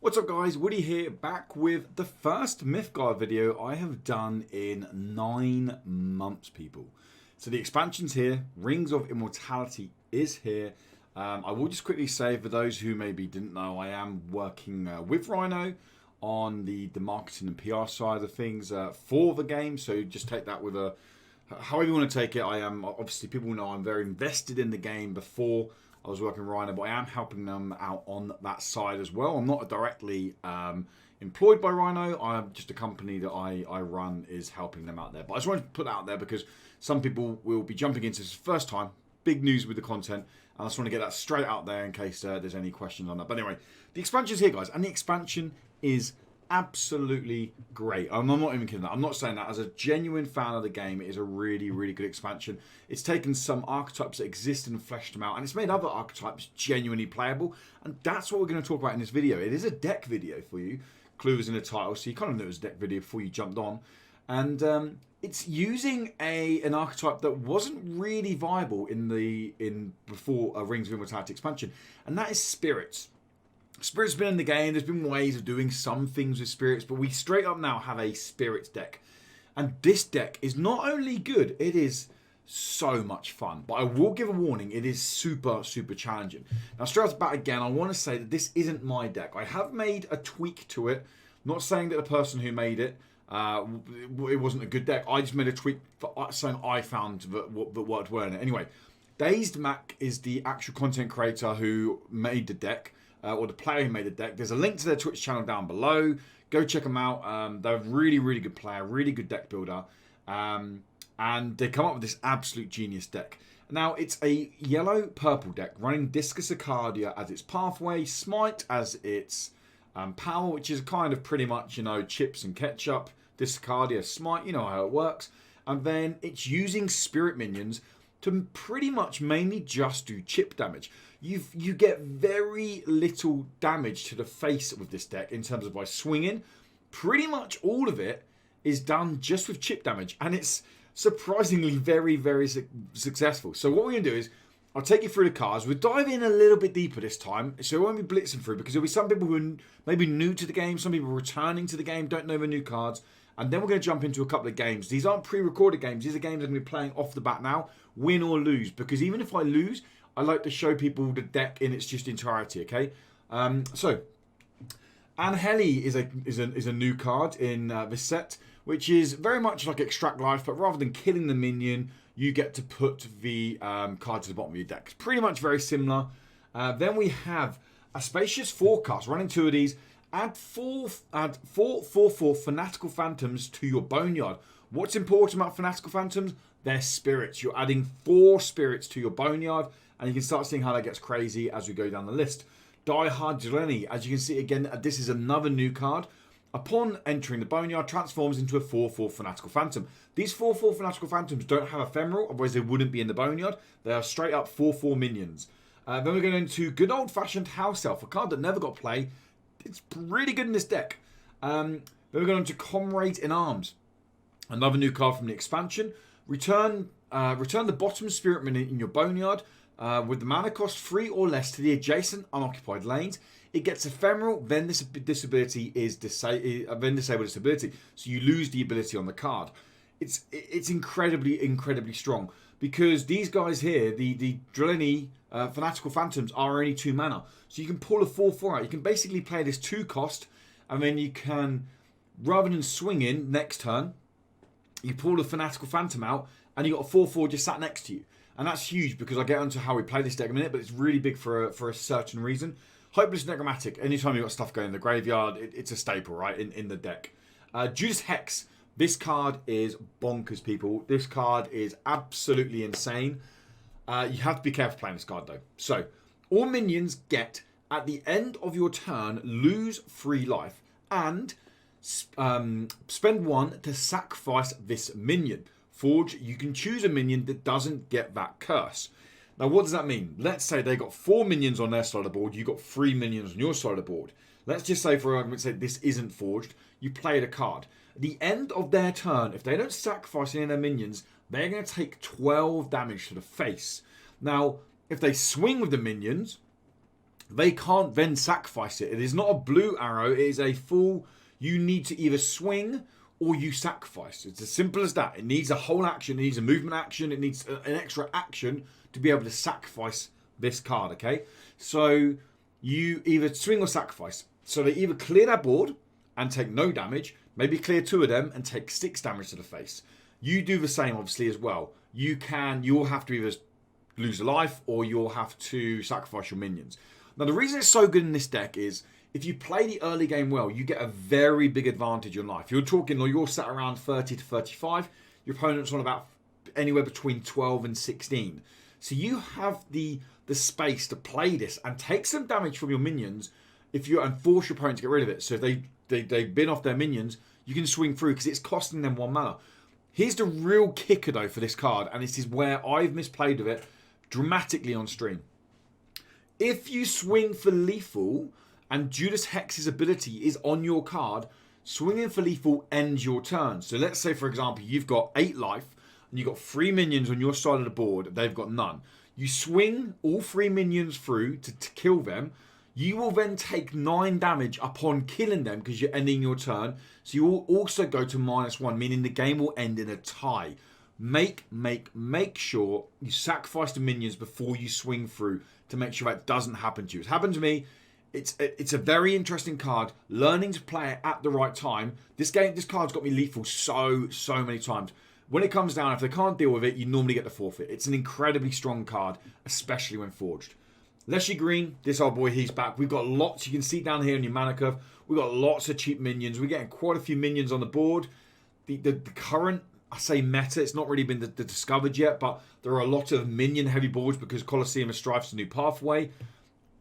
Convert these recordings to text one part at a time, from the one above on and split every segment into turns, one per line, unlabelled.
What's up guys, Woody here, back with the first Mythgard video I have done in 9 months, people. So the expansion's here, Rings of Immortality is here. I will just quickly say, for those who maybe didn't know, I am working with Rhino on the marketing and PR side of things for the game, so just take that with a, however you want to take it. I am, obviously people know I'm very invested in the game before I was working with Rhino, but I am helping them out on that side as well. I'm not directly employed by Rhino. I'm just a company that I run is helping them out there. But I just wanted to put that out there because some people will be jumping into this first time. Big news with the content. And I just want to get that straight out there in case there's any questions on that. But anyway, the expansion's here, guys. And the expansion is absolutely great. I'm not even kidding that. I'm not saying that. As a genuine fan of the game, it is a really, really good expansion. It's taken some archetypes that exist and fleshed them out, and it's made other archetypes genuinely playable, and that's what we're going to talk about in this video. It is a deck video for you. Clue is in the title, so you kind of knew it was a deck video before you jumped on. And it's using an archetype that wasn't really viable before Rings of Immortality expansion, and that is spirits. Spirit's been in the game. There's been ways of doing some things with spirits, but we straight up now have a spirits deck. And this deck is not only good, it is so much fun. But I will give a warning, it is super, super challenging. Now, straight off the bat again, I want to say that this isn't my deck. I have made a tweak to it. Not saying that the person who made it, it wasn't a good deck. I just made a tweak for something I found that worked well in it. Anyway, Dazedmac is the actual content creator who made the deck. Or the player who made the deck. There's a link to their Twitch channel down below. Go check them out. They're a really, really good player, really good deck builder. And they come up with this absolute genius deck. Now, it's a yellow-purple deck running Discus Arcadia as its pathway, Smite as its power, which is kind of pretty much, you know, chips and ketchup. Discus Arcadia, Smite, you know how it works. And then it's using spirit minions to pretty much mainly just do chip damage. You get very little damage to the face with this deck in terms of by swinging. Pretty much all of it is done just with chip damage, and it's surprisingly very, very successful. So what we're going to do is, I'll take you through the cards. We'll dive in a little bit deeper this time, so we won't be blitzing through, because there'll be some people who are maybe new to the game, some people returning to the game, don't know the new cards, and then we're going to jump into a couple of games. These aren't pre-recorded games. These are games I'm going to be playing off the bat now, win or lose, because even if I lose, I like to show people the deck in its just entirety, okay? So, Anheli is a new card in this set, which is very much like Extract Life, but rather than killing the minion, you get to put the card to the bottom of your deck. It's pretty much very similar. Then we have a Spacious Forecast, running 2 of these. Add four Fanatical Phantoms to your Boneyard. What's important about Fanatical Phantoms? They're spirits. You're adding 4 spirits to your Boneyard, and you can start seeing how that gets crazy as we go down the list. Die Hard Jeleni, as you can see again, this is another new card. Upon entering the Boneyard, transforms into a 4/4 Fanatical Phantom. These 4/4 Fanatical Phantoms don't have ephemeral, otherwise they wouldn't be in the Boneyard. They are straight up 4/4 minions. Then we're going into Good Old Fashioned House Elf, a card that never got play. It's really good in this deck. Then we're going into Comrade in Arms, another new card from the expansion. Return the bottom spirit minion in your Boneyard with the mana cost 3 or less to the adjacent unoccupied lanes. It gets ephemeral, then this ability is disable this ability, so you lose the ability on the card. It's incredibly strong, because these guys here, the Drellini Fanatical Phantoms, are only 2 mana, so you can pull a 4/4 out. You can basically play this 2 cost, and then you can, rather than swing in next turn, you pull the Fanatical Phantom out, and you got a 4/4 just sat next to you. And that's huge, because I'll get onto how we play this deck in a minute, but it's really big for a certain reason. Hopeless Necromantic. Anytime you've got stuff going in the graveyard, it's a staple, right, in the deck. Judas Hex. This card is bonkers, people. This card is absolutely insane. You have to be careful playing this card, though. So, all minions get, at the end of your turn, lose 3 life, and spend 1 to sacrifice this minion. Forge, you can choose a minion that doesn't get that curse. Now, what does that mean? Let's say they got 4 minions on their side of the board. You got 3 minions on your side of the board. Let's just say, for argument's sake, this isn't forged. You play the card. At the end of their turn, if they don't sacrifice any of their minions, they're going to take 12 damage to the face. Now, if they swing with the minions, they can't then sacrifice it. It is not a blue arrow. It is a full, you need to either swing or you sacrifice. It's as simple as that. It needs a whole action. It needs a movement action. It needs an extra action to be able to sacrifice this card, okay? So you either swing or sacrifice. So they either clear their board and take no damage, maybe clear 2 of them and take 6 damage to the face. You do the same, obviously, as well. You'll have to either lose a life or you'll have to sacrifice your minions. Now, the reason it's so good in this deck is if you play the early game well, you get a very big advantage in life. You're talking, you're sat around 30 to 35. Your opponent's on about anywhere between 12 and 16. So you have the space to play this and take some damage from your minions and force your opponent to get rid of it. So if they've been off their minions, you can swing through because it's costing them 1 mana. Here's the real kicker, though, for this card, and this is where I've misplayed with it dramatically on stream. If you swing for lethal and Judas Hex's ability is on your card, swinging for lethal ends your turn. So let's say, for example, you've got 8 life and you've got 3 minions on your side of the board. They've got none. You swing all 3 minions through to kill them. You will then take 9 damage upon killing them because you're ending your turn. So you will also go to -1, meaning the game will end in a tie. Make sure you sacrifice the minions before you swing through to make sure that doesn't happen to you. It's happened to me. It's a very interesting card. Learning to play it at the right time. This card's got me lethal so many times. When it comes down, if they can't deal with it, you normally get the forfeit. It's an incredibly strong card, especially when forged. Leshy Green, this old boy, he's back. We've got lots, you can see down here in your mana curve, we've got lots of cheap minions. We're getting quite a few minions on the board. The current, I say meta, it's not really been the discovered yet, but there are a lot of minion heavy boards because Colosseum of Strife's a new pathway.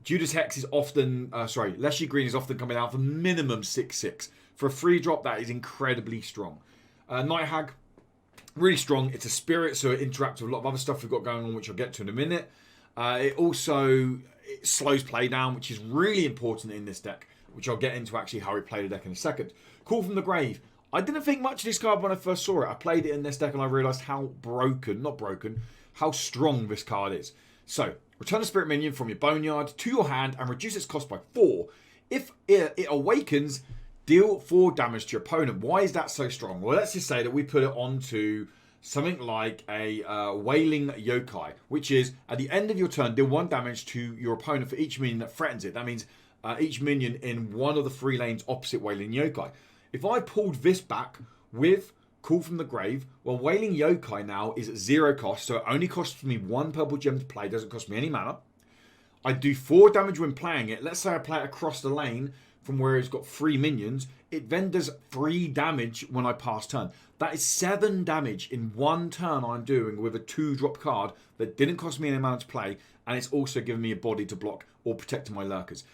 Judas Hex is often, Leshy Green is often coming out for minimum 6/6. For a free drop, that is incredibly strong. Night Hag, really strong. It's a spirit, so it interacts with a lot of other stuff we've got going on, which I'll get to in a minute. It slows play down, which is really important in this deck, which I'll get into actually how we play the deck in a second. Call from the Grave. I didn't think much of this card when I first saw it. I played it in this deck and I realised how how strong this card is. So, return a spirit minion from your boneyard to your hand and reduce its cost by 4. If it awakens, deal 4 damage to your opponent. Why is that so strong? Well, let's just say that we put it onto something like a Wailing Yokai, which is, at the end of your turn, deal 1 damage to your opponent for each minion that threatens it. That means each minion in one of the 3 lanes opposite Wailing Yokai. If I pulled this back with Call from the Grave, well, Wailing Yokai now is at 0 cost, so it only costs me 1 purple gem to play, doesn't cost me any mana. I do 4 damage when playing it. Let's say I play it across the lane from where it's got 3 minions. It then does 3 damage when I pass turn. That is 7 damage in 1 turn I'm doing with a 2-drop card that didn't cost me any mana to play, and it's also giving me a body to block or protect my lurkers.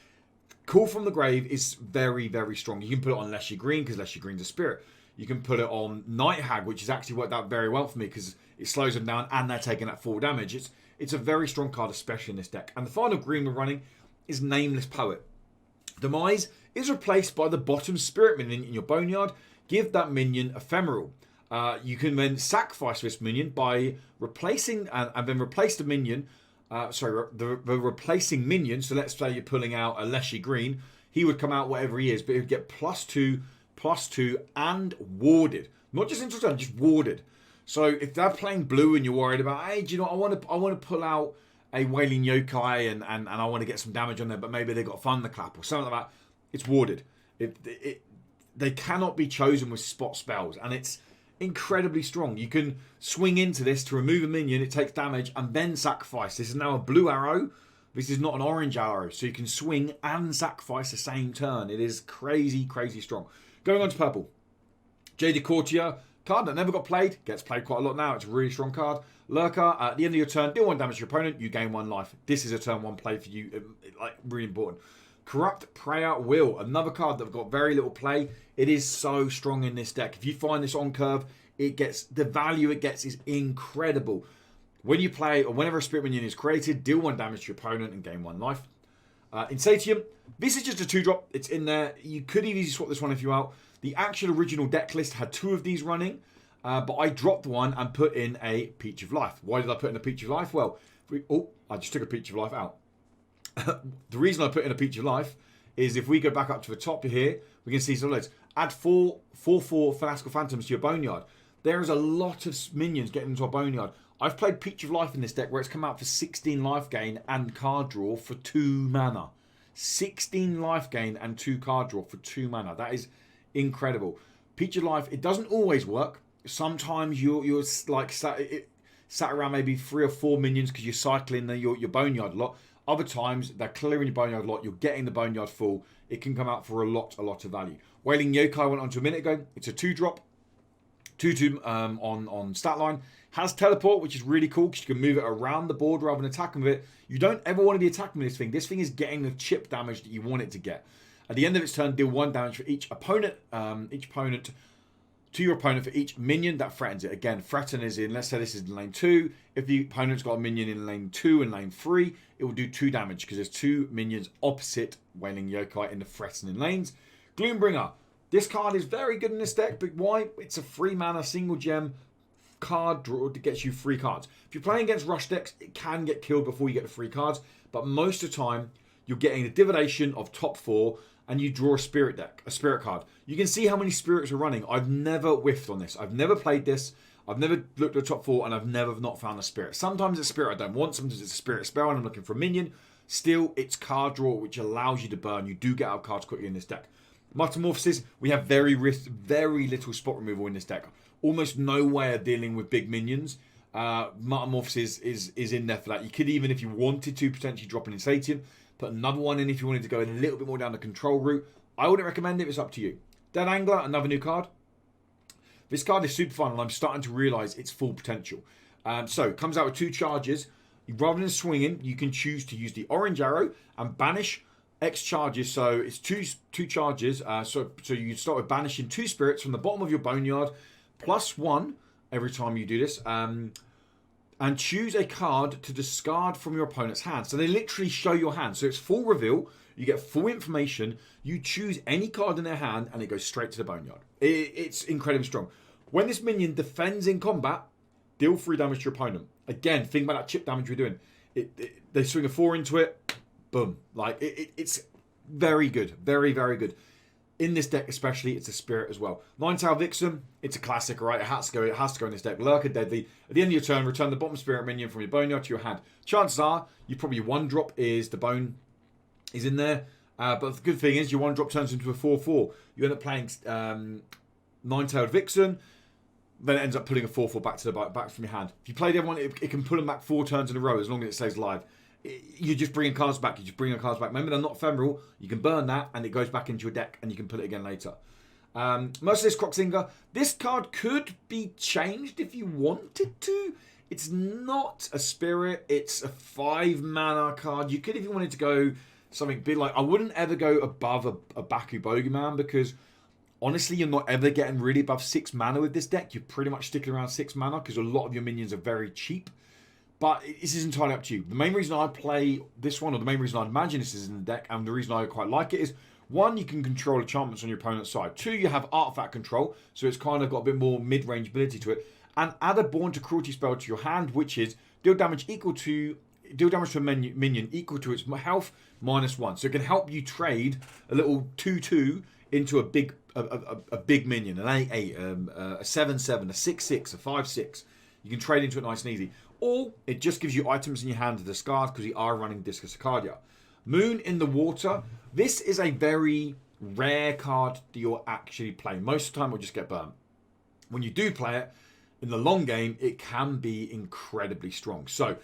Call from the Grave is very strong. You can put it on Leshy Green because Leshy Green's a spirit. You can put it on Night Hag, which has actually worked out very well for me because it slows them down and they're taking that 4 damage. It's a very strong card, especially in this deck. And the final green we're running is Nameless Poet. Demise is replaced by the bottom spirit minion in your boneyard. Give that minion Ephemeral. You can then sacrifice this minion by replacing and then replace the minion. The replacing minion. So let's say you're pulling out a Leshy Green. He would come out whatever he is, but he would get +2, and warded. Not just into turn, just warded. So if they're playing blue and you're worried about, hey, do you know, I want to pull out a Wailing Yokai and I want to get some damage on there, but maybe they've got Thunderclap or something like that. It's warded. They cannot be chosen with spot spells, and it's incredibly strong. You can swing into this to remove a minion, it takes damage, and then sacrifice. This is now a blue arrow. This is not an orange arrow, so you can swing and sacrifice the same turn. It is crazy strong. Going on to purple. Jaded Courtier, card that never got played, gets played quite a lot now. It's a really strong card. Lurker, at the end of your turn, deal 1 damage to your opponent, you gain 1 life. This is a turn 1 play for you, really important. Corrupt Prayer Will, another card that got very little play. It is so strong in this deck. If you find this on curve, the value it gets is incredible. When you play, or whenever a spirit minion is created, deal 1 damage to your opponent and gain 1 life. Insatient, this is just a 2-drop. It's in there. You could easily swap this one if you want. The actual original deck list had 2 of these running, but I dropped one and put in a Peach of Life. Why did I put in a Peach of Life? Well, I just took a Peach of Life out. The reason I put in a Peach of Life is if we go back up to the top here, we can see some loads. Add 4/4 Fanatical Phantoms to your Boneyard. There is a lot of minions getting into our Boneyard. I've played Peach of Life in this deck where it's come out for 16 life gain and card draw for 2 mana. 16 life gain and 2 card draw for 2 mana. That is incredible. Peach of Life, it doesn't always work. Sometimes you're like sat around maybe 3 or 4 minions because you're cycling your Boneyard a lot. Other times, they're clearing your Boneyard a lot. You're getting the Boneyard full. It can come out for a lot of value. Wailing Yokai went on to a minute ago. It's a 2-drop. 2/2 on stat line. Has teleport, which is really cool because you can move it around the board rather than attacking with it. You don't ever want to be attacking with this thing. This thing is getting the chip damage that you want it to get. At the end of its turn, deal 1 damage for each opponent. To your opponent for each minion that threatens it. Again, threaten is in, let's say this is in lane 2. If the opponent's got a minion in lane 2 and lane 3, it will do 2 damage because there's 2 minions opposite Wailing Yokai in the threatening lanes. Gloombringer. This card is very good in this deck, but why? It's a 3 mana single gem card draw that gets you 3 cards. If you're playing against rush decks, it can get killed before you get the 3 cards, but most of the time, you're getting the divination of top 4, and you draw a spirit card. You can see how many spirits are running. I've never whiffed on this. I've never played this. I've never looked at the top 4, and I've never not found a spirit. Sometimes it's a spirit I don't want. Sometimes it's a spirit spell, and I'm looking for a minion. Still, it's card draw, which allows you to burn. You do get out cards quickly in this deck. Metamorphosis, we have very little spot removal in this deck. Almost no way of dealing with big minions. Metamorphosis is in there for that. You could even, if you wanted to, potentially drop an Insatient. Put another one in if you wanted to go a little bit more down the control route. I wouldn't recommend it. It's up to you. Dead Angler, another new card. This card is super fun, and I'm starting to realise its full potential. So, it comes out with 2 charges. Rather than swinging, you can choose to use the orange arrow and banish X charges. So, it's two charges. So you start with banishing 2 spirits from the bottom of your Boneyard, +1 every time you do this. And choose a card to discard from your opponent's hand. So they literally show your hand. So it's full reveal. You get full information. You choose any card in their hand, and it goes straight to the Boneyard. It's incredibly strong. When this minion defends in combat, deal 3 damage to your opponent. Again, think about that chip damage we're doing. They swing a 4 into it. Boom. Like it's very good. Very, very good. In this deck especially, it's a spirit as well. Nine-Tailed Vixen, it's a classic, right? It has to go in this deck. Lurker Deadly. At the end of your turn, return the bottom spirit minion from your Boneyard to your hand. Chances are, you probably 1-drop is the bone is in there. But the good thing is, your 1-drop turns into a 4/4. You end up playing Nine-Tailed Vixen, then it ends up putting a 4/4 back from your hand. If you play the other one, it can pull them back 4 turns in a row as long as it stays alive. You're just bringing cards back. Remember, they're not ephemeral. You can burn that, and it goes back into your deck, and you can put it again later. Merciless Croxinger. This card could be changed if you wanted to. It's not a spirit. It's a 5 mana card. You could, if you wanted to go something big, like I wouldn't ever go above a Baku Bogeyman because honestly, you're not ever getting really above 6 mana with this deck. You're pretty much sticking around 6 mana because a lot of your minions are very cheap. But this is entirely up to you. The main reason I play this one, or the main reason I imagine this is in the deck, and the reason I quite like it is, 1, you can control enchantments on your opponent's side. 2, you have artifact control, so it's kind of got a bit more mid-range ability to it. And add a Born to Cruelty spell to your hand, which is deal damage to a minion equal to its health -1. So it can help you trade a little 2/2 into a big minion, an 8/8, a 7/7, a 6/6, a 5/6. You can trade into it nice and easy. Or it just gives you items in your hand to discard because you are running Discus Arcadia. Moon in the Water. This is a very rare card that you'll actually play. Most of the time, it'll just get burnt. When you do play it, in the long game, it can be incredibly strong. So,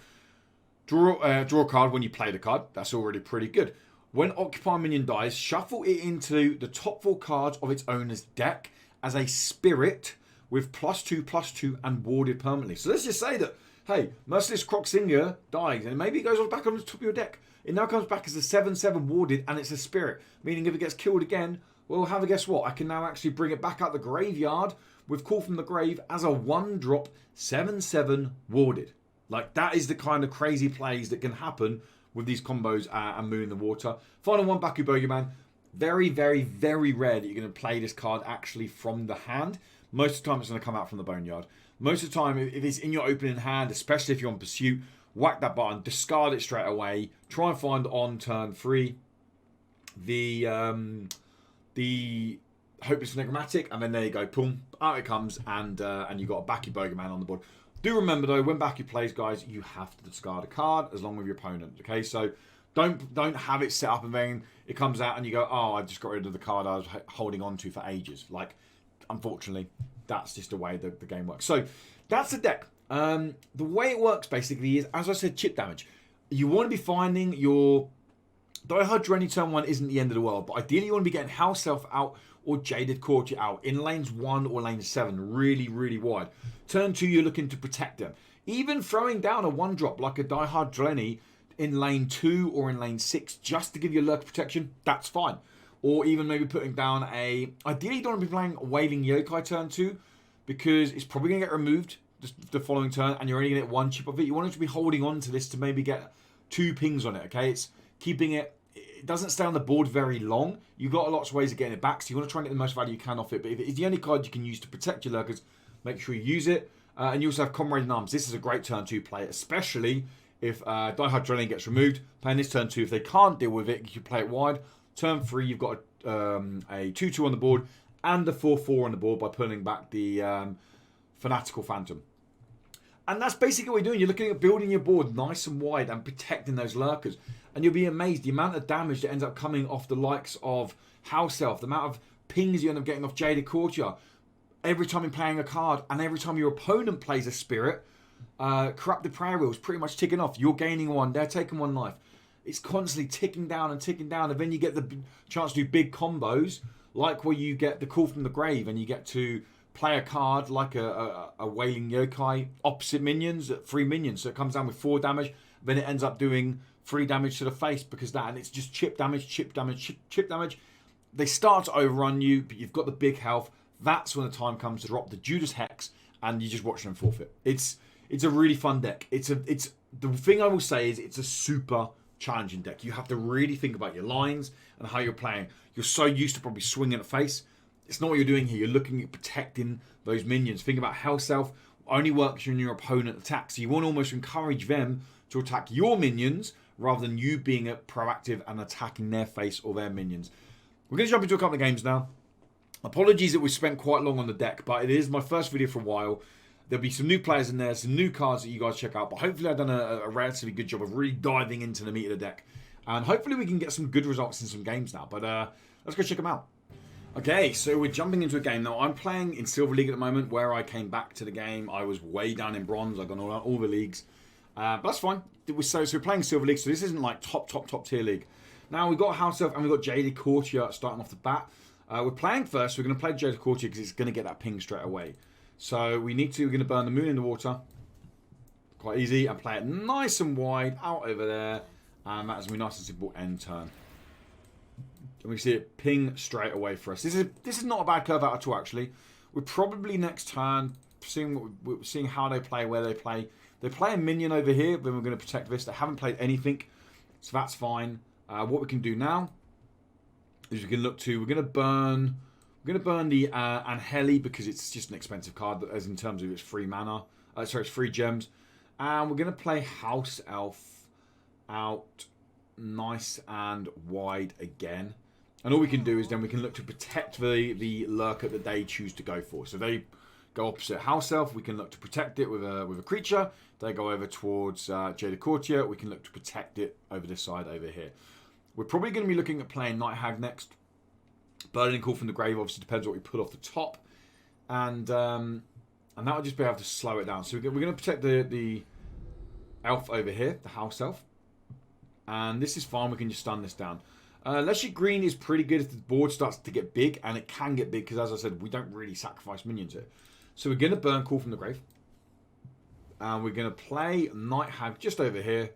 draw a card when you play the card. That's already pretty good. When Occupy Minion dies, shuffle it into the top 4 cards of its owner's deck as a spirit with +2/+2 and warded permanently. So let's just say that, hey, Merciless Croxinger dies, and maybe it goes back on the top of your deck. It now comes back as a 7/7 warded, and it's a spirit. Meaning if it gets killed again, well, have a guess what? I can now actually bring it back out the graveyard with Call from the Grave as a 1-drop 7/7 warded. Like, that is the kind of crazy plays that can happen with these combos and Moon in the Water. Final one, Baku Bogeyman. Very, very, very rare that you're going to play this card actually from the hand. Most of the time, it's going to come out from the Boneyard. Most of the time, if it's in your opening hand, especially if you're on Pursuit, whack that button, discard it straight away, try and find on turn 3 the Hopeless Enigmatic, and then there you go, boom, out it comes, and you got a Baku Bogeyman on the board. Do remember though, when Baku plays, guys, you have to discard a card as long with your opponent. Okay, so don't have it set up and then it comes out and you go, oh, I just got rid of the card I was holding on to for ages. Like, unfortunately, that's just the way the game works. So that's the deck. The way it works basically is, as I said, chip damage. You want to be finding your Die Hard Drenny turn 1 isn't the end of the world, but ideally you want to be getting House Elf out or Jaded Courtier out in lanes 1 or lane 7, really, really wide. Turn 2, you're looking to protect them. Even throwing down a 1-drop like a Die Hard Drenny in lane 2 or in lane 6 just to give you lurk protection, that's fine. Or even maybe putting down a... Ideally you don't want to be playing a Wailing Yokai turn 2 because it's probably going to get removed the following turn and you're only going to get 1 chip of it. You want to be holding on to this to maybe get 2 pings on it, okay? It's keeping it... It doesn't stay on the board very long. You've got lots of ways of getting it back, so you want to try and get the most value you can off it. But if it's the only card you can use to protect your lurkers, make sure you use it. And you also have Comrade in Arms. This is a great turn 2 play, especially if Die Hard Drenning gets removed. Playing this turn 2, if they can't deal with it, you can play it wide. Turn 3, you've got a 2-2 on the board and a 4-4 on the board by pulling back the Fanatical Phantom. And that's basically what you're doing. You're looking at building your board nice and wide and protecting those lurkers. And you'll be amazed the amount of damage that ends up coming off the likes of House Elf, the amount of pings you end up getting off Jaded Courtier every time you're playing a card, and every time your opponent plays a spirit. Corrupted Prayer Wheel's pretty much ticking off. You're gaining 1, they're taking 1 life. It's constantly ticking down, and then you get the chance to do big combos, like where you get the Call from the Grave, and you get to play a card like a Wailing Yokai opposite minions at 3 minions, so it comes down with 4 damage, then it ends up doing 3 damage to the face because that, and it's just chip damage, chip damage, chip damage. They start to overrun you, but you've got the big health. That's when the time comes to drop the Judas Hex, and you just watch them forfeit. It's a really fun deck. It's the thing I will say is it's a super challenging deck. You have to really think about your lines and how you're playing. You're so used to probably swinging at face. It's not what you're doing here. You're looking at protecting those minions. Think about House Elf only works when your opponent attacks. So you want to almost encourage them to attack your minions rather than you being proactive and attacking their face or their minions. We're going to jump into a couple of games now. Apologies that we spent quite long on the deck, but it is my first video for a while. There'll be some new players in there, some new cards that you guys check out, but hopefully I've done a relatively good job of really diving into the meat of the deck. And hopefully we can get some good results in some games now, but let's go check them out. Okay, so we're jumping into a game now. I'm playing in Silver League at the moment, where I came back to the game. I was way down in Bronze. I've gone all the leagues. But that's fine. So we're playing Silver League, so this isn't like top tier league. Now, we've got House Elf and we've got Jaded Courtier starting off the bat. We're playing first. We're going to play Jaded Courtier because it's going to get that ping straight away. So we're going to burn the moon in the water. Quite easy. And play it nice and wide out over there. And that's going to be nice and simple end turn. And we see it ping straight away for us. This is not a bad curve out at all, actually. We're probably next turn seeing how they play, where they play. They play a minion over here, then we're going to protect this. They haven't played anything, so that's fine. What we can do now is we can look to. We're going to burn the Anheli because it's just an expensive card, as in terms of its free mana. It's free gems, and we're going to play House Elf out nice and wide again. And all we can do is then we can look to protect the lurker that they choose to go for. So they go opposite House Elf. We can look to protect it with a creature. They go over towards Jaded Courtier. We can look to protect it over this side over here. We're probably going to be looking at playing Night Hag next. Burning Call from the Grave obviously depends what we put off the top. And that will just be able to slow it down. So we're going to protect the elf over here, the House Elf. And this is fine. We can just stun this down. Leshy Green is pretty good if the board starts to get big, and it can get big because, as I said, we don't really sacrifice minions here. So we're going to burn Call from the Grave. And we're going to play Night Hag just over here.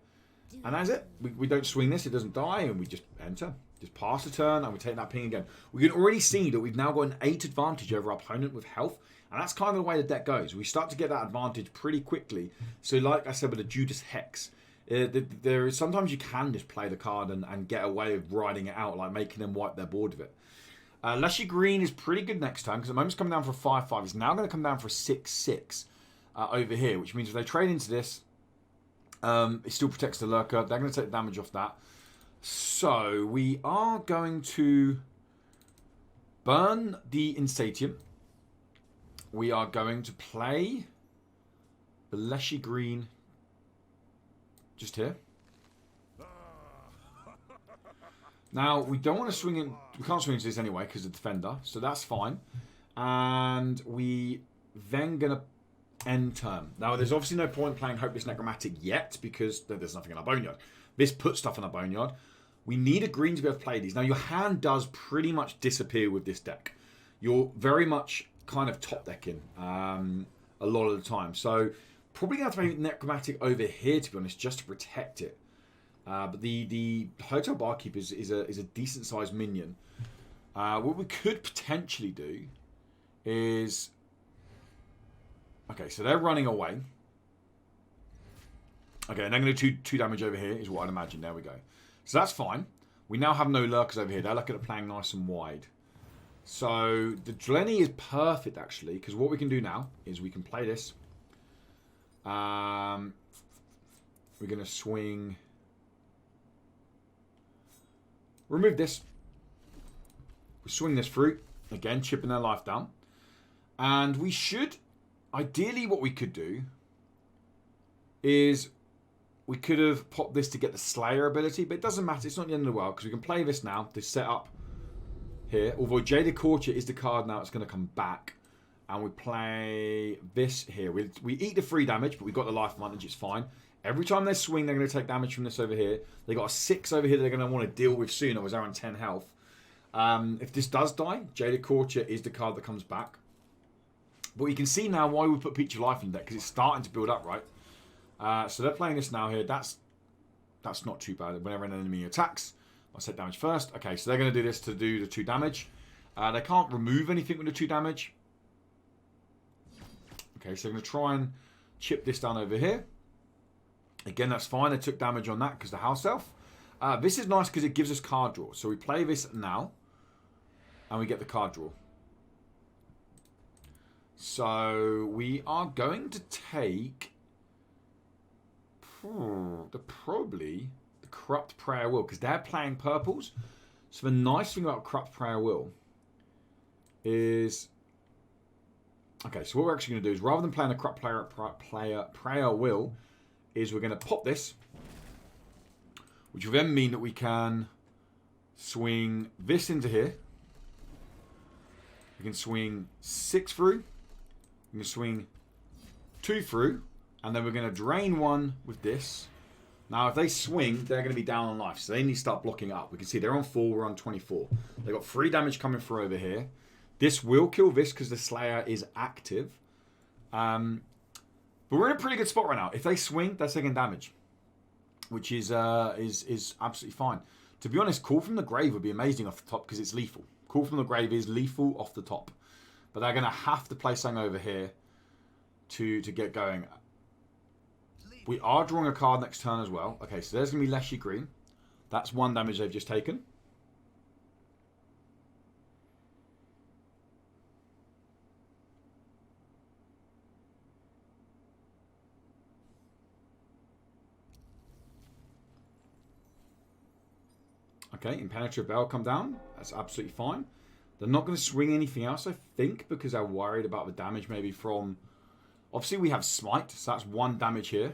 And that's it. We don't swing this, it doesn't die, and we just enter. Just pass the turn, and we take that ping again. We can already see that we've now got an 8 advantage over our opponent with health. And that's kind of the way the deck goes. We start to get that advantage pretty quickly. So like I said with the Judas Hex, there is sometimes you can just play the card and get away with riding it out, like making them wipe their board with it. Leshy Green is pretty good next time because at the moment it's coming down for a 5-5. It's now going to come down for a 6-6 over here, which means if they trade into this, It still protects the lurker. They're going to take damage off that. So we are going to burn the Insatient. We are going to play the Leshy Green just here. Now, we don't want to swing in. We can't swing into this anyway because of the defender. So that's fine. And we then going to end turn. Now, there's obviously no point playing Hopeless Necromantic yet because there's nothing in our boneyard. This puts stuff in our boneyard. We need a green to be able to play these. Now, your hand does pretty much disappear with this deck. You're very much kind of top decking a lot of the time. So, probably going to have to play Necromantic over here, to be honest, just to protect it. But the Hotel Barkeep is a decent sized minion. What we could potentially do is, okay, so they're running away. Okay, and they're going to do two damage over here, is what I'd imagine. There we go. So that's fine. We now have no lurkers over here. They're looking at playing nice and wide. So the Dlenny is perfect actually, because what we can do now is we can play this. We're going to swing. Remove this. We swing this through. Again, chipping their life down. And we should, ideally what we could do is we could have popped this to get the Slayer ability, but it doesn't matter. It's not the end of the world because we can play this now, this setup here. Although Jaded Courtier is the card now, it's going to come back. And we play this here. We eat the 3 damage, but we've got the life advantage. It's fine. Every time they swing, they're going to take damage from this over here. They got a 6 over here they're going to want to deal with soon. I was around 10 health. If this does die, Jaded Courtier is the card that comes back. But you can see now why we put Peach of Life in deck, because it's starting to build up, right? So they're playing this now here. That's not too bad. Whenever an enemy attacks, I'll set damage first. Okay, so they're going to do this to do the 2 damage. They can't remove anything with the 2 damage. Okay, so I'm going to try and chip this down over here. Again, that's fine. They took damage on that because the house elf. This is nice because it gives us card draw. So we play this now. And we get the card draw. So we are going to take probably the Corrupt Prayer Will, because they're playing purples. So the nice thing about Corrupt Prayer Will is, okay, so what we're actually going to do is, rather than playing a Corrupt Prayer Will, is we're going to pop this, which will then mean that we can swing this into here. We can swing 6 through. We can swing 2 through. And then we're going to drain 1 with this. Now, if they swing, they're going to be down on life. So they need to start blocking up. We can see they're on 4, we're on 24. They've got 3 damage coming through over here. This will kill this because the Slayer is active. But we're in a pretty good spot right now. If they swing, they're taking damage. Which is absolutely fine. To be honest, Call from the Grave would be amazing off the top because it's lethal. Call from the Grave is lethal off the top. But they're going to have to play something over here to get going. We are drawing a card next turn as well. Okay, so there's going to be Leshy Green. That's 1 damage they've just taken. Okay, Impenetrable Bell come down. That's absolutely fine. They're not going to swing anything else, I think, because they're worried about the damage maybe from... Obviously, we have Smite, so that's 1 damage here.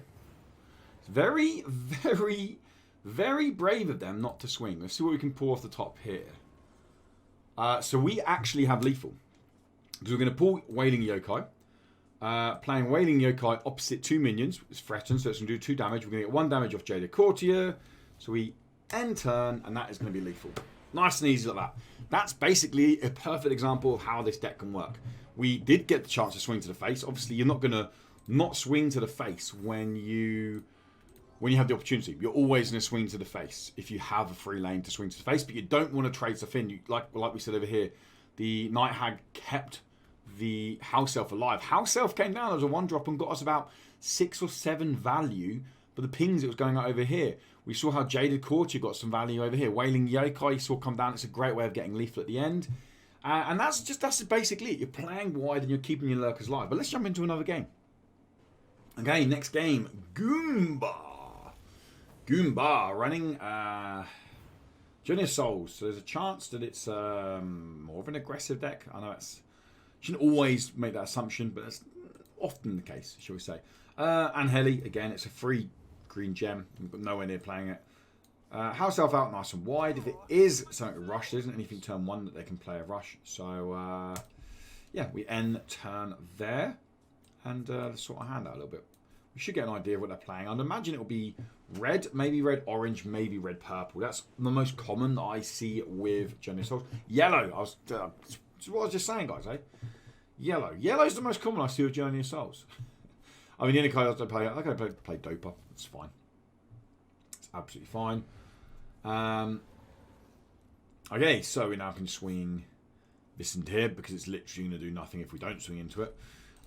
It's very, very, very brave of them not to swing. Let's see what we can pull off the top here. So we actually have lethal. So we're going to pull Wailing Yokai. Playing Wailing Yokai opposite 2 minions. It's threatened, so it's going to do 2 damage. We're going to get 1 damage off Jaded Courtier. So we end turn, and that is going to be lethal. Nice and easy like that. That's basically a perfect example of how this deck can work. We did get the chance to swing to the face. Obviously, you're not going to not swing to the face when you have the opportunity. You're always going to swing to the face if you have a free lane to swing to the face, but you don't want to trade stuff in. Like we said over here, the Night Hag kept the House Elf alive. House Elf came down as a 1-drop and got us about 6 or 7 value for the pings it was going out over here. We saw how Jaded Courtier got some value over here. Wailing Yokai you saw come down. It's a great way of getting lethal at the end. And that's basically it. You're playing wide and you're keeping your lurkers live. But let's jump into another game. Okay, next game. Goomba. Goomba running Journey of Souls. So there's a chance that it's more of an aggressive deck. I know it's shouldn't always make that assumption, but that's often the case, shall we say. Anheli, again, it's a free green gem. We've got nowhere near playing it. House Elf out nice and wide. If it is something to rush, there isn't anything turn 1 that they can play a rush. So, yeah, we end turn there. And let's sort our hand out a little bit. We should get an idea of what they're playing. I'd imagine it will be red, maybe red orange, maybe red purple. That's the most common that I see with Journey of Souls. Yellow. That's what I was just saying, guys, eh? Yellow. Yellow's the most common I see with Journey of Souls. I mean, the only card I play, I play Doper. It's fine. It's absolutely fine. Okay, so we now can swing this into here because it's literally going to do nothing if we don't swing into it.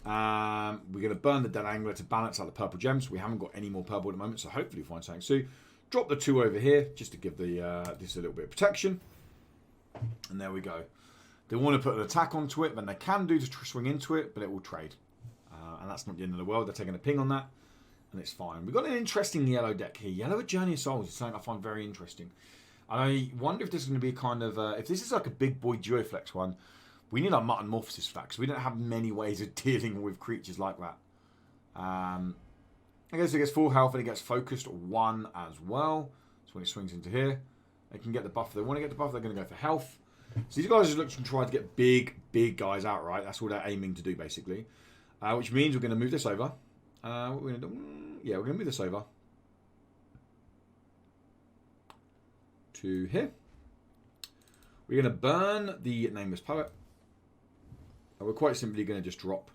We're going to burn the Dead Angler to balance out the purple gems. We haven't got any more purple at the moment, so hopefully we'll find something soon. Drop the 2 over here just to give the this a little bit of protection. And there we go. They want to put an attack onto it, then they can do to swing into it, but it will trade. And that's not the end of the world. They're taking a ping on that, and it's fine. We've got an interesting yellow deck here. Yellow at Journey of Souls is something I find very interesting. I wonder if this is going to be kind of... if this is like a big boy Duoflex one, we need our Metamorphosis for that, because we don't have many ways of dealing with creatures like that. I guess it gets full health, and it gets focused 1 as well. So when it swings into here, they can get the buff. If they want to get the buff, they're going to go for health. So these guys are just looking to try to get big guys out, right? That's what they're aiming to do, basically. Which means we're going to move this over. What we're going to do? Yeah, we're going to move this over to here. We're going to burn the Nameless Poet. And we're quite simply going to just drop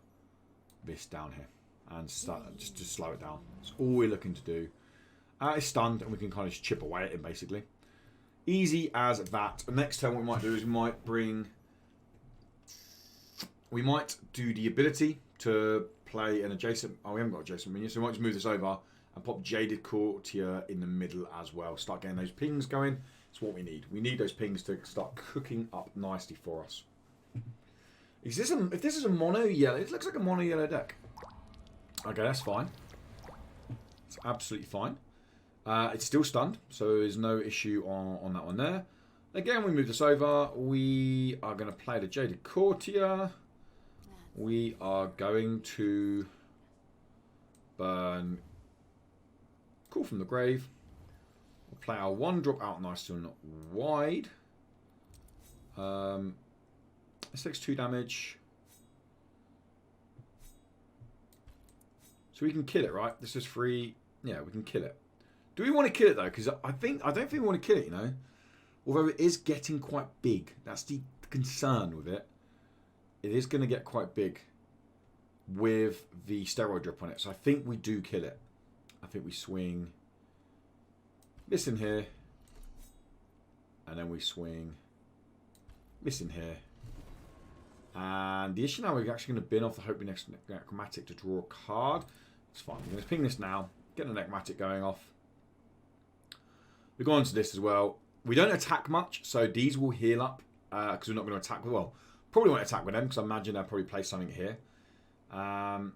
this down here and start just to slow it down. That's all we're looking to do. It's stunned, and we can kind of just chip away at it, basically. Easy as that. The next turn what we might do is we might do the ability to play an adjacent... Oh, we haven't got adjacent minion, so we might just move this over and pop Jaded Courtier in the middle as well. Start getting those pings going. It's what we need. We need those pings to start cooking up nicely for us. If this is a mono yellow, it looks like a mono yellow deck. Okay, that's fine. It's absolutely fine. It's still stunned, so there's no issue on that one there. Again, we move this over. We are going to play the Jaded Courtier. We are going to burn Call from the Grave. We'll play our 1-drop out nice and wide. This takes 2 damage. So we can kill it, right? This is free. Yeah, we can kill it. Do we want to kill it though? Because I don't think we want to kill it, you know. Although it is getting quite big. That's the concern with it. It is going to get quite big with the steroid drip on it. So I think we do kill it. I think we swing this in here. And then we swing this in here. And the issue now, we're actually going to bin off the Hoping Necromantic to draw a card. It's fine. We're going to ping this now. Get the Necromantic going off. We go on to this as well. We don't attack much, so these will heal up because we're not going to attack. Well, probably won't attack with them because I imagine they'll probably play something here. And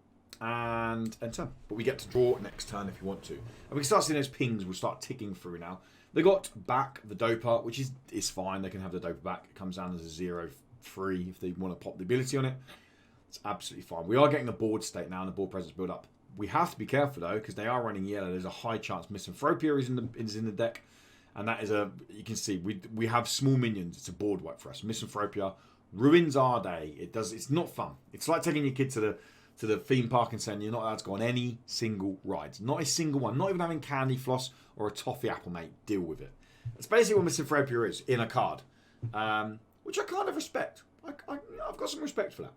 enter. But we get to draw next turn if you want to. And we can start seeing those pings will start ticking through now. They got back the Doper, which is fine. They can have the Doper back. It comes down as a 0 free if they want to pop the ability on it. It's absolutely fine. We are getting a board state now and the board presence build up. We have to be careful though because they are running yellow. There's a high chance Misanthropia is in the deck. And that is you can see, we have small minions. It's a board wipe for us. Misanthropia ruins our day. It's not fun. It's like taking your kid to the theme park and saying you're not allowed to go on any single rides. Not a single one. Not even having candy floss or a toffee apple, mate. Deal with it. It's basically what Misanthropia is in a card. Which I kind of respect. I've got some respect for that.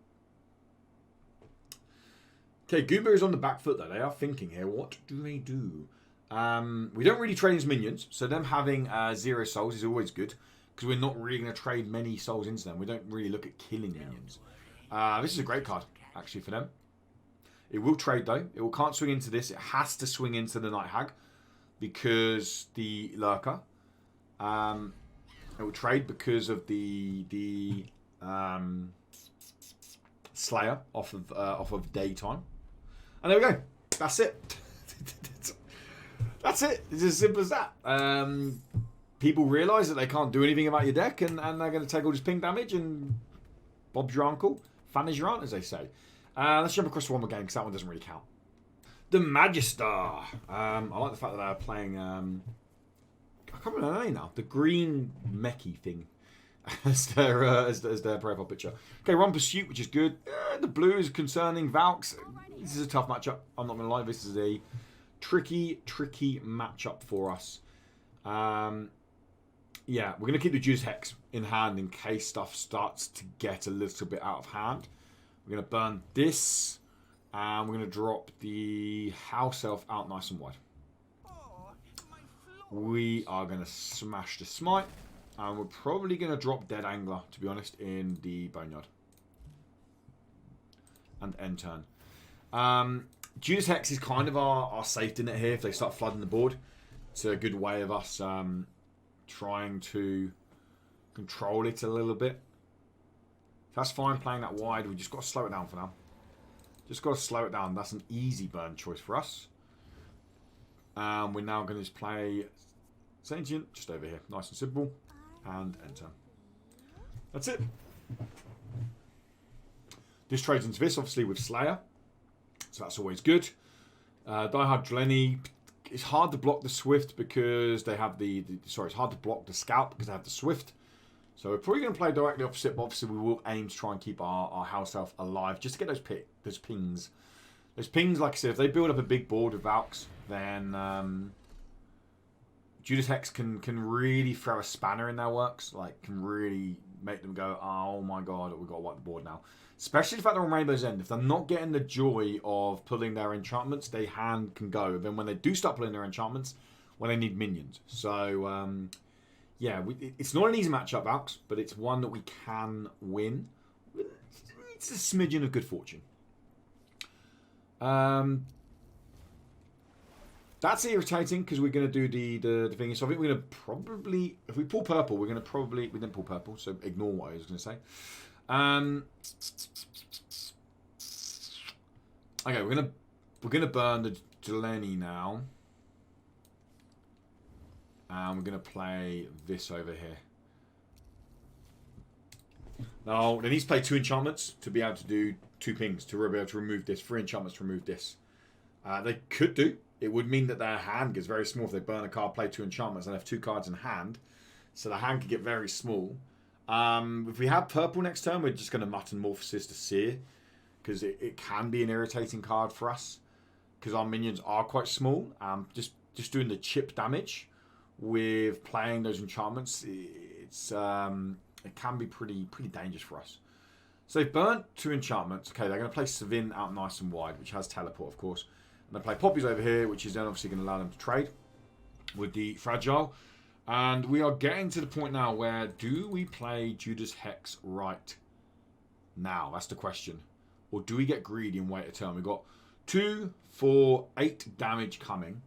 Okay, Goober is on the back foot though. They are thinking here. What do they do? We don't really trade as minions, so them having 0 souls is always good because we're not really going to trade many souls into them. We don't really look at killing minions. This is a great card actually for them. It will trade though. It can't swing into this. It has to swing into the Night Hag because the Lurker. It will trade because of the Slayer off of daytime. And there we go. That's it. That's it. It's as simple as that. People realise that they can't do anything about your deck, and they're going to take all this ping damage, and Bob's your uncle, fan is your aunt, as they say. Let's jump across to one more game, because that one doesn't really count. The Magister. I like the fact that they're playing... I can't remember the name now. The green mechie thing as their profile picture. Okay, we're on Pursuit, which is good. The blue is concerning. Valks. This is a tough matchup. I'm not going to lie. This is a tricky matchup for us. Yeah, we're going to keep the Juice Hex in hand in case stuff starts to get a little bit out of hand. We're going to burn this. And we're going to drop the House Elf out nice and wide. We are going to smash the Smite. And we're probably going to drop Dead Angler, to be honest, in the Boneyard. And end turn. Judas Hex is kind of our safety net here if they start flooding the board. It's a good way of us trying to control it a little bit. That's fine playing that wide. We just got to slow it down for now. Just got to slow it down. That's an easy burn choice for us. We're now going to just play Insatient just over here. Nice and simple. And enter. That's it. This trades into this, obviously, with Slayer. So that's always good. Diehard Dlenny. It's hard to block the Swift because they have sorry, it's hard to block the Scout because they have the Swift. So we're probably going to play directly opposite, but obviously we will aim to try and keep our House Elf alive just to get those pings. Those pings, like I said, if they build up a big board with Valks, then Judas Hex can really throw a spanner in their works. Like, can really make them go, oh my god, we've got to wipe the board now. Especially the fact they're on Rainbow's End. If they're not getting the joy of pulling their enchantments, their hand can go. Then when they do start pulling their enchantments, when they need minions. So, yeah, it's not an easy matchup, Valks, but it's one that we can win. It's a smidgen of good fortune. That's irritating because we're going to do the thing. So I think we're going to probably, if we pull purple, we're going to probably, we didn't pull purple, so ignore what I was going to say. Okay, we're gonna burn the Delaney now, and we're gonna play this over here. Now they need to play 2 enchantments to be able to do 2 pings to be able to remove this. 3 enchantments to remove this. They could do. It would mean that their hand gets very small if they burn a card, play 2 enchantments, and have 2 cards in hand. So the hand could get very small. If we have purple next turn, we're just going to Metamorphosis to Seer. Because it can be an irritating card for us. Because our minions are quite small. Just doing the chip damage with playing those enchantments, it can be pretty dangerous for us. So they've burnt 2 enchantments. Okay, they're going to play Savin out nice and wide, which has teleport, of course. And they play Poppies over here, which is then obviously going to allow them to trade with the Fragile. And we are getting to the point now where do we play Judas Hex right now? That's the question. Or do we get greedy and wait a turn? We've got 2, 4, 8 damage coming.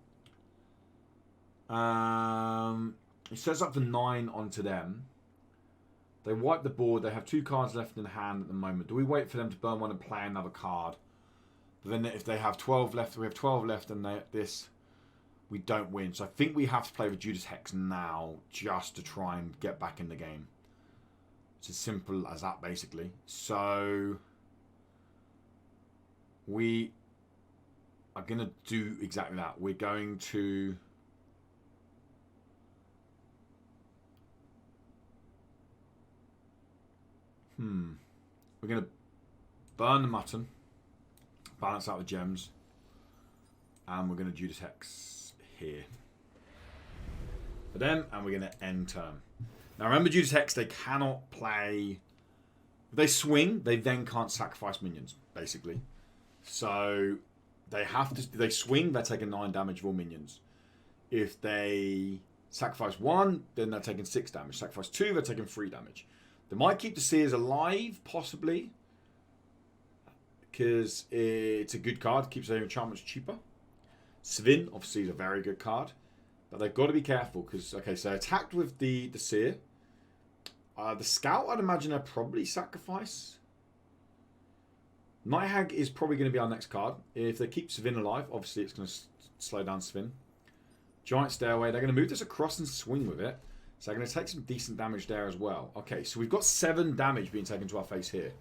It sets up for 9 onto them. They wipe the board. They have 2 cards left in hand at the moment. Do we wait for them to burn one and play another card? But then if they have 12 left, we have 12 left and we don't win. So I think we have to play with Judas Hex now just to try and get back in the game. It's as simple as that, basically. So we are going to do exactly that. We're going to... We're going to burn the mutton, balance out the gems, and we're going to Judas Hex here for them, and we're going to end turn. Now remember, Judas Hex, they cannot play... If they swing, they then can't sacrifice minions, basically. So they have to... If they swing, they're taking 9 damage of all minions. If they sacrifice 1, then they're taking 6 damage. Sacrifice 2, they're taking 3 damage. They might keep the Seers alive, possibly, because it's a good card. Keeps their enchantments cheaper. Svin, obviously, is a very good card. But they've got to be careful, because, okay, so attacked with the Seer. The Scout, I'd imagine they'll probably sacrifice. Night Hag is probably going to be our next card. If they keep Svin alive, obviously it's going to slow down Svin. Giant Stairway. They're going to move this across and swing with it. So they're going to take some decent damage there as well. Okay, so we've got 7 damage being taken to our face here.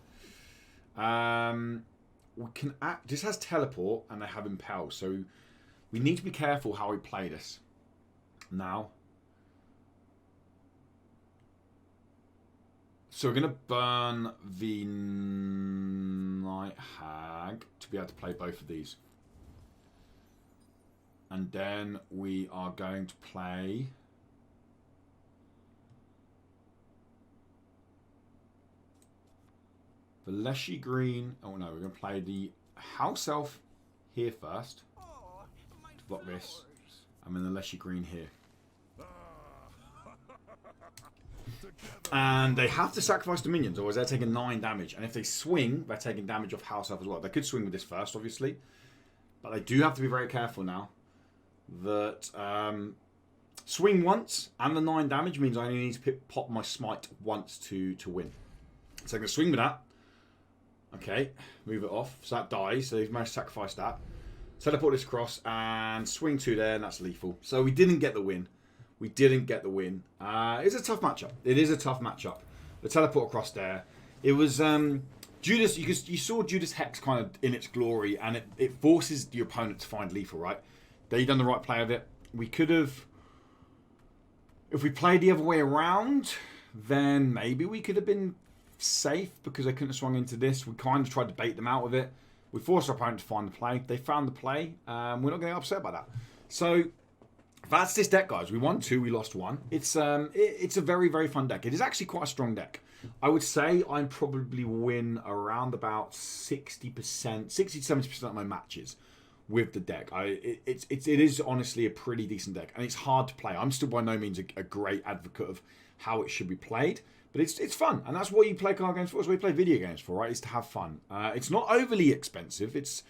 We can act. This has teleport and they have impel, so we need to be careful how we play this. Now, so we're going to burn the Night Hag to be able to play both of these. And then we are going to play the Leshy Green. Oh no, we're going to play the House Elf here first to block this. And then the Leshy Green here. And they have to sacrifice the minions, otherwise they're taking 9 damage. And if they swing, they're taking damage off House Elf as well. They could swing with this first, obviously. But they do have to be very careful now. That swing once and the 9 damage means I only need to pop my smite once to win. So I'm going to swing with that. Okay, move it off. So that dies. So they've managed to sacrifice that. Teleport this across and swing 2 there, and that's lethal. So we didn't get the win. We didn't get the win. It's a tough matchup. It is a tough matchup. The teleport across there. It was Judas. You saw Judas Hex kind of in its glory, and it forces the opponent to find lethal, right? They done the right play of it. We could have, if we played the other way around, then maybe we could have been safe because they couldn't have swung into this. We kind of tried to bait them out of it. We forced our opponent to find the play. They found the play. We're not getting upset by that. So that's this deck, guys. We won 2, we lost 1. It's a very, very fun deck. It is actually quite a strong deck. I would say I probably win around about 60%, 60-70% of my matches with the deck. It is honestly a pretty decent deck, and it's hard to play. I'm still by no means a great advocate of how it should be played, but it's fun, and that's what you play card games for. That's what you play video games for, right? Is to have fun. It's not overly expensive. It's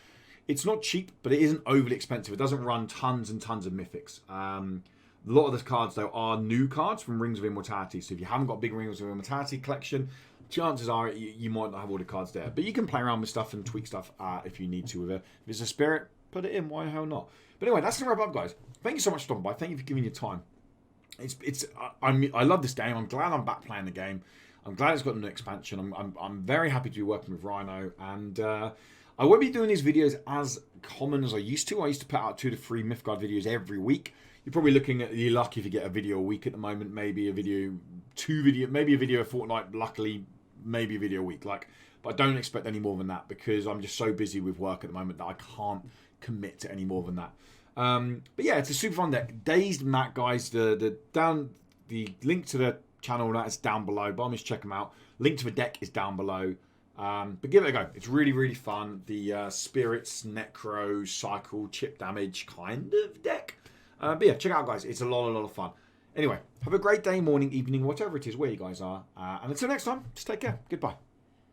not cheap, but it isn't overly expensive. It doesn't run tons and tons of mythics. A lot of the cards though are new cards from Rings of Immortality. So if you haven't got a big Rings of Immortality collection, chances are you might not have all the cards there. But you can play around with stuff and tweak stuff if you need to with it. If it's a spirit, put it in. Why the hell not? But anyway, that's the wrap up, guys. Thank you so much for stopping by. Thank you for giving your time. I love this game. I'm glad I'm back playing the game. I'm glad it's got a new expansion. I'm very happy to be working with Rhino, and I won't be doing these videos as common as I used to. I used to put out 2 to 3 Mythgard videos every week. You're probably looking at, you're lucky if you get a video a week at the moment. Maybe a video, maybe a video a fortnight. Luckily, maybe a video a week. But I don't expect any more than that because I'm just so busy with work at the moment that I can't commit to any more than that. But yeah, it's a super fun deck. Dazedmac, guys. The link to the channel that is down below. By all means, check them out. Link to the deck is down below. But give it a go. It's really, really fun. The spirits, necro, cycle, chip damage kind of deck. But yeah, check it out, guys. It's a lot of fun. Anyway, have a great day, morning, evening, whatever it is, where you guys are. And until next time, just take care. Goodbye.